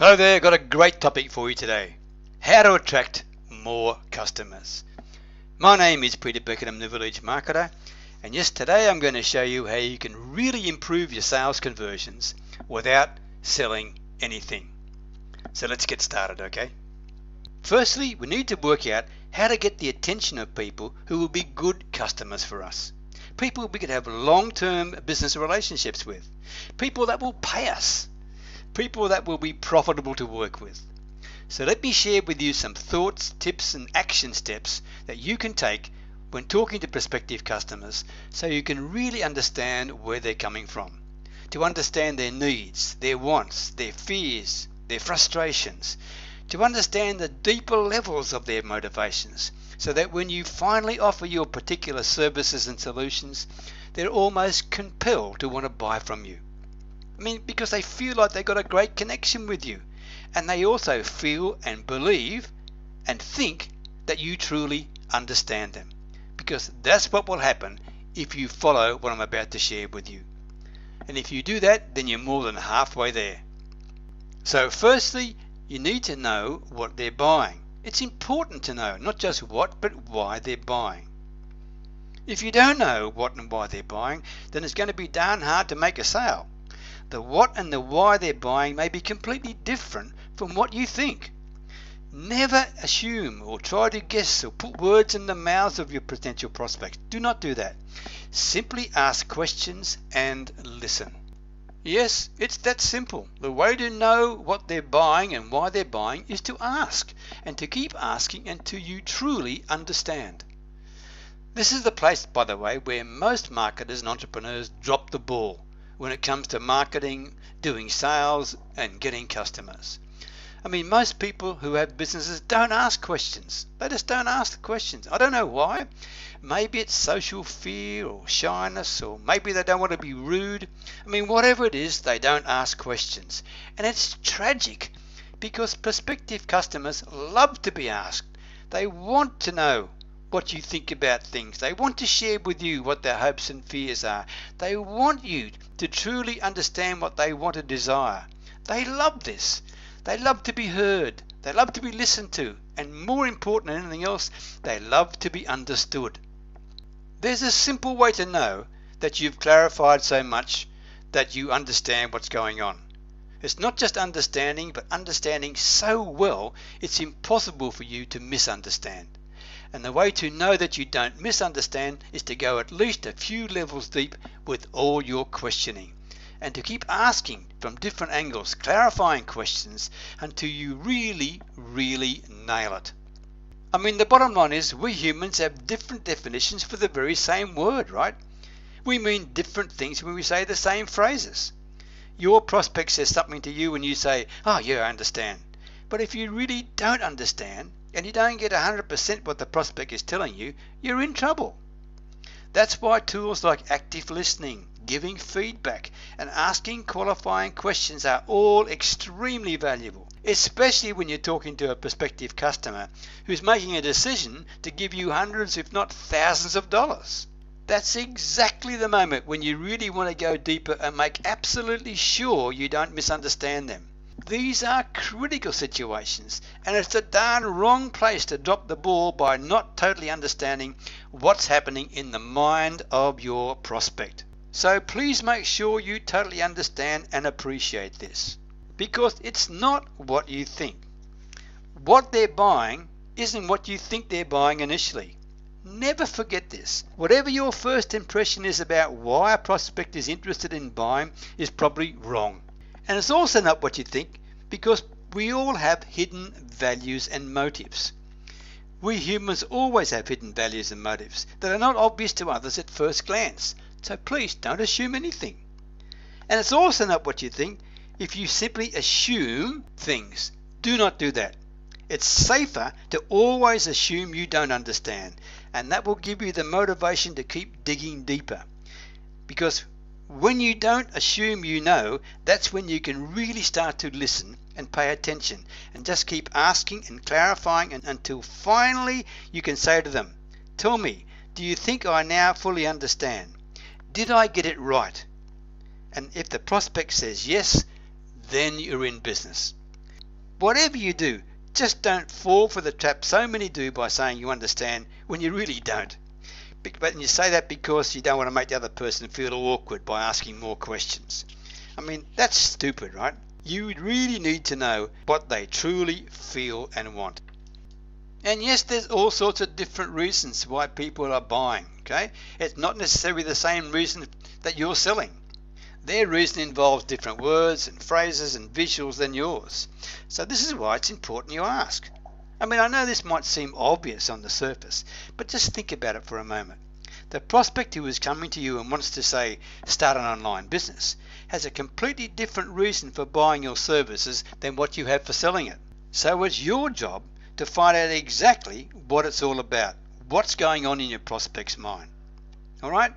Hello there, got a great topic for you today. How to attract more customers. My name is Peter Beckett, I'm the Village Marketer, and yes, today I'm going to show you how you can really improve your sales conversions without selling anything. So let's get started, okay? Firstly, we need to work out how to get the attention of people who will be good customers for us. People we could have long-term business relationships with. People that will pay us. People that will be profitable to work with. So let me share with you some thoughts, tips and action steps that you can take when talking to prospective customers so you can really understand where they're coming from, to understand their needs, their wants, their fears, their frustrations, to understand the deeper levels of their motivations so that when you finally offer your particular services and solutions, they're almost compelled to want to buy from you. Because they feel like they've got a great connection with you, and they also feel and believe and think that you truly understand them, because that's what will happen if you follow what I'm about to share with you. And if you do that, then you're more than halfway there. So firstly, you need to know what they're buying. It's important to know not just what, but why they're buying. If you don't know what and why they're buying, then it's going to be darn hard to make a sale. The what and the why they're buying may be completely different from what you think. Never assume or try to guess or put words in the mouths of your potential prospects. Do not do that. Simply ask questions and listen. Yes, it's that simple. The way to know what they're buying and why they're buying is to ask, and to keep asking until you truly understand. This is the place, by the way, where most marketers and entrepreneurs drop the ball when it comes to marketing, doing sales and getting customers. Most people who have businesses don't ask questions. They just don't ask the questions. I don't know why. Maybe it's social fear or shyness, or maybe they don't want to be rude. Whatever it is, they don't ask questions. And it's tragic, because prospective customers love to be asked. They want to know what you think about things. They want to share with you what their hopes and fears are. They want you to truly understand what they want and desire. They love this. They love to be heard. They love to be listened to. And more important than anything else, they love to be understood. There's a simple way to know that you've clarified so much that you understand what's going on. It's not just understanding, but understanding so well it's impossible for you to misunderstand. And the way to know that you don't misunderstand is to go at least a few levels deep with all your questioning, and to keep asking from different angles, clarifying questions until you really nail it. The bottom line is we humans have different definitions for the very same word, right? We mean different things when we say the same phrases. Your prospect says something to you and you say, "Oh yeah, I understand." But if you really don't understand, and you don't get 100% what the prospect is telling you, you're in trouble. That's why tools like active listening, giving feedback, and asking qualifying questions are all extremely valuable, especially when you're talking to a prospective customer who's making a decision to give you hundreds, if not thousands of dollars. That's exactly the moment when you really want to go deeper and make absolutely sure you don't misunderstand them. These are critical situations, and it's a darn wrong place to drop the ball by not totally understanding what's happening in the mind of your prospect. So please make sure you totally understand and appreciate this, because it's not what you think. What they're buying isn't what you think they're buying initially. Never forget this. Whatever your first impression is about why a prospect is interested in buying is probably wrong. And it's also not what you think, because we all have hidden values and motives. We humans always have hidden values and motives that are not obvious to others at first glance. So please don't assume anything. And it's also not what you think if you simply assume things. Do not do that. It's safer to always assume you don't understand, and that will give you the motivation to keep digging deeper. Because when you don't assume you know, that's when you can really start to listen and pay attention, and just keep asking and clarifying until finally you can say to them, "Tell me, do you think I now fully understand? Did I get it right?" And if the prospect says yes, then you're in business. Whatever you do, just don't fall for the trap so many do by saying you understand when you really don't. But you say that because you don't want to make the other person feel awkward by asking more questions. I mean, that's stupid, right? You really need to know what they truly feel and want. And yes, there's all sorts of different reasons why people are buying, okay? It's not necessarily the same reason that you're selling. Their reason involves different words and phrases and visuals than yours. So this is why it's important you ask. I mean, I know this might seem obvious on the surface, but just think about it for a moment. The prospect who is coming to you and wants to, say, start an online business has a completely different reason for buying your services than what you have for selling it. So it's your job to find out exactly what it's all about, what's going on in your prospect's mind. Alright?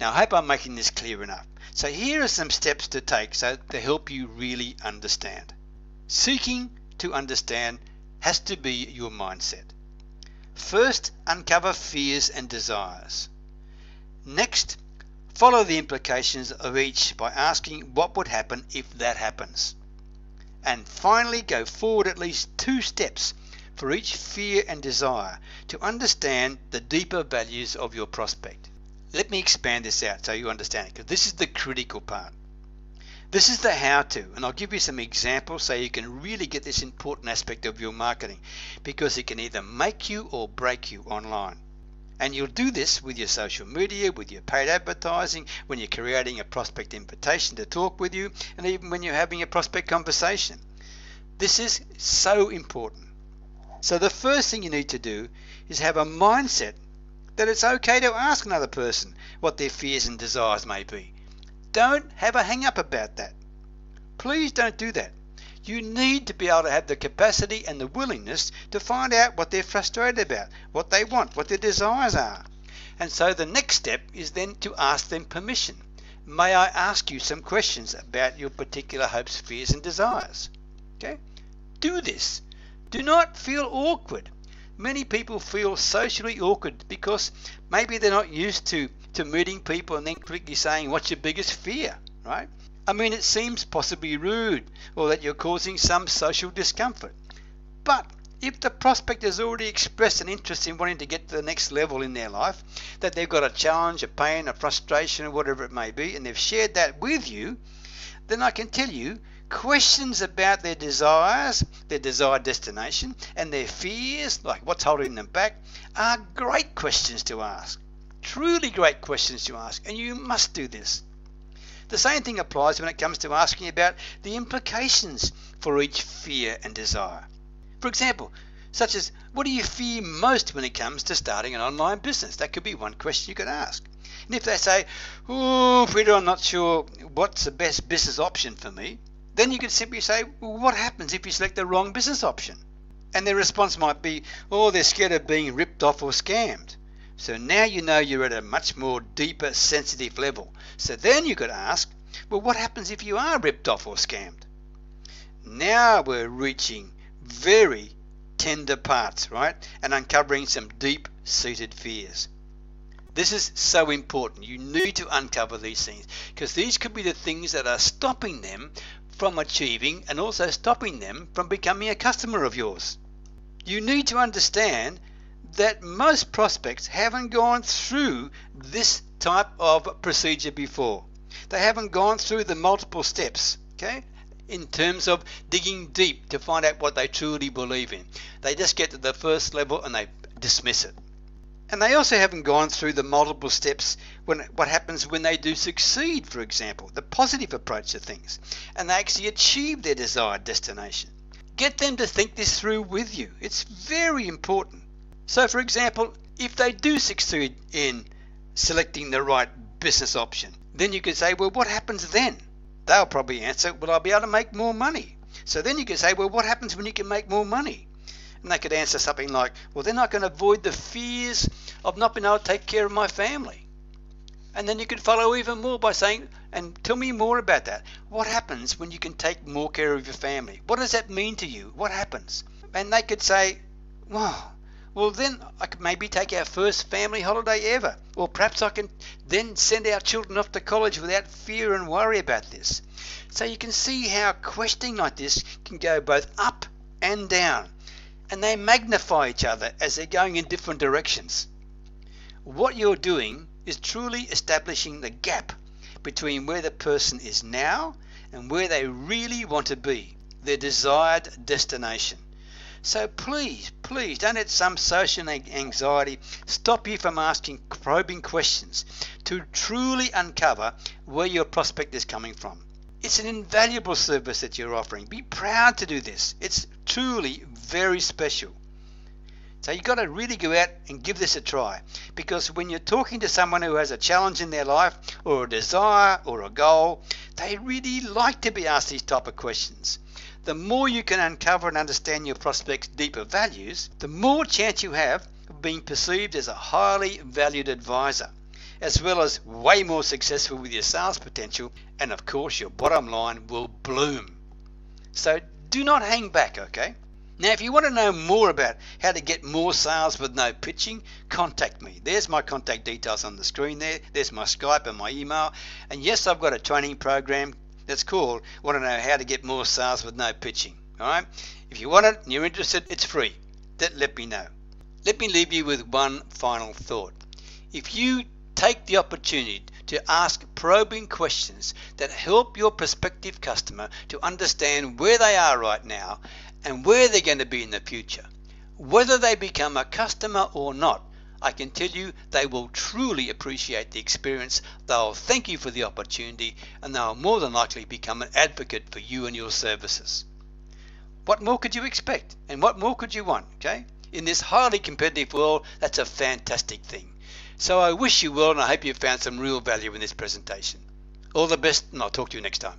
Now I hope I'm making this clear enough. So here are some steps to take to help you really understand. Seeking to understand has to be your mindset. First, uncover fears and desires. Next, follow the implications of each by asking what would happen if that happens. And finally, go forward at least 2 steps for each fear and desire to understand the deeper values of your prospect. Let me expand this out so you understand it, because this is the critical part. This is the how-to, and I'll give you some examples so you can really get this important aspect of your marketing, because it can either make you or break you online. And you'll do this with your social media, with your paid advertising, when you're creating a prospect invitation to talk with you, and even when you're having a prospect conversation. This is so important. So the first thing you need to do is have a mindset that it's okay to ask another person what their fears and desires may be. Don't have a hang up about that. Please don't do that. You need to be able to have the capacity and the willingness to find out what they're frustrated about, what they want, what their desires are. And so the next step is then to ask them permission. May I ask you some questions about your particular hopes, fears and desires? Okay? Do this. Do not feel awkward. Many people feel socially awkward because maybe they're not used to meeting people and then quickly saying, what's your biggest fear, right? I mean, it seems possibly rude or that you're causing some social discomfort. But if the prospect has already expressed an interest in wanting to get to the next level in their life, that they've got a challenge, a pain, a frustration, or whatever it may be, and they've shared that with you, then I can tell you questions about their desires, their desired destination, and their fears, like what's holding them back, are great questions to ask. Truly great questions to ask, and you must do this. The same thing applies when it comes to asking about the implications for each fear and desire. For example, such as, what do you fear most when it comes to starting an online business? That could be one question you could ask. And if they say, oh, Peter, I'm not sure what's the best business option for me, then you could simply say, well, what happens if you select the wrong business option? And their response might be, oh, they're scared of being ripped off or scammed. So now you know you're at a much more deeper, sensitive level. So then you could ask, well, what happens if you are ripped off or scammed? Now we're reaching very tender parts, right? And uncovering some deep-seated fears. This is so important. You need to uncover these things, because these could be the things that are stopping them from achieving and also stopping them from becoming a customer of yours. You need to understand that most prospects haven't gone through this type of procedure before. They haven't gone through the multiple steps, okay, in terms of digging deep to find out what they truly believe in. They just get to the first level and they dismiss it. And they also haven't gone through the multiple steps what happens when they do succeed, for example, the positive approach to things, and they actually achieve their desired destination. Get them to think this through with you. It's very important. So, for example, if they do succeed in selecting the right business option, then you could say, well, what happens then? They'll probably answer, well, I'll be able to make more money. So then you could say, well, what happens when you can make more money? And they could answer something like, well, then I can avoid the fears of not being able to take care of my family. And then you could follow even more by saying, and tell me more about that. What happens when you can take more care of your family? What does that mean to you? What happens? And they could say, well, then I could maybe take our first family holiday ever. Or perhaps I can then send our children off to college without fear and worry about this. So you can see how questioning like this can go both up and down, and they magnify each other as they're going in different directions. What you're doing is truly establishing the gap between where the person is now and where they really want to be, their desired destination. So please don't let some social anxiety stop you from asking probing questions to truly uncover where your prospect is coming from. It's an invaluable service that you're offering. Be proud to do this. It's truly very special. So you've got to really go out and give this a try, because when you're talking to someone who has a challenge in their life or a desire or a goal, they really like to be asked these type of questions. The more you can uncover and understand your prospect's deeper values, the more chance you have of being perceived as a highly valued advisor, as well as way more successful with your sales potential, and of course your bottom line will bloom. So do not hang back, okay? Now, if you want to know more about how to get more sales with no pitching, contact me. There's my contact details on the screen there. There's my Skype and my email. And yes, I've got a training program that's called Want to Know How to Get More Sales with No Pitching. All right? If you want it and you're interested, it's free. Let me know. Let me leave you with one final thought. If you take the opportunity to ask probing questions that help your prospective customer to understand where they are right now and where they're going to be in the future, whether they become a customer or not, I can tell you they will truly appreciate the experience. They'll thank you for the opportunity, and they'll more than likely become an advocate for you and your services. What more could you expect, and what more could you want? Okay, in this highly competitive world, that's a fantastic thing. So I wish you well, and I hope you found some real value in this presentation. All the best, and I'll talk to you next time.